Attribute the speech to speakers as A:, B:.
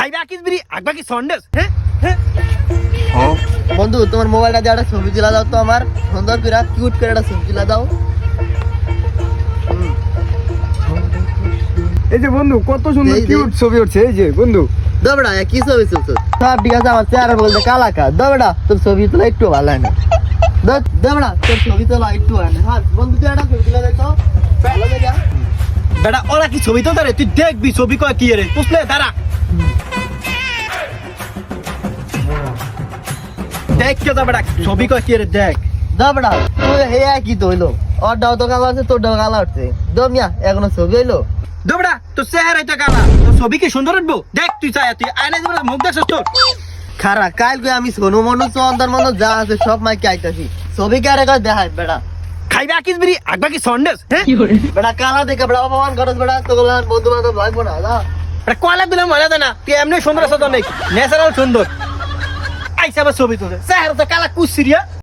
A: খাইবা কিস বিরি আগবা কি সন্দেশ হ্যাঁ
B: বন্ধু তোমার মোবাইলটা দিয়ে একটা ছবি তুলা দাও তো আমার সুন্দর করে কিউট করে একটা ছবি তুলা দাও।
C: এই যে বন্ধু কত সুন্দর
B: এই যে।
C: কিউট ছবি উঠছে এই যে বন্ধু।
B: দবড়া কি ছবি তুলছো? সব ঠিক আছে, আমার চেহারা বলতে কালা কা। দবড়া তোর ছবি তোলা একটু ভালো হয় না। দবড়া তোর ছবি তোলা একটু হয় না। হ্যাঁ বন্ধু তুই একটা ছবি তুলা দেখো ভালো দেখা।
A: বেটা ওরা কি ছবি তো তারে তুই দেখবি ছবি কয় কি রে বুঝলে দাঁড়া দেখ কে যা বেটা ছবি কয় কি রে দেখ
B: দবড়া তুই হে কি তো হইলো? ওর ডাও তো কালা আছে, তোর ডাও কালা উঠছে। দমিয়া এখনো ছবি হইলো?
A: দবড়া তো চেহারা এটা কালা তোর ছবি কি সুন্দর উঠবো দেখ তুই চাই তুই আয়না দিবি মুখ দেখছস তোর
B: খারা কাল কই আমি সোনু মনু চন্দর মনু যা আছে সব মাইকে আইতাছি। ছবি কারে কয় দেখাই বেড়া।
A: খাইবা কিস বিরি আগবা কি সন্দেশ হ্যাঁ
B: বেড়া কালা দেখে বেড়া অপমান করস বেড়া, তোগুলো বন্ধু বান্ধব লাগবো না যা।
A: এটা কয়লা দিলে মজা দেয় না তুই এমনি সুন্দর আছে তো নেই ন্যাচারাল সুন্দর আইসা আবার ছবি তোলে চেহারা তো কালা কুসিরিয়া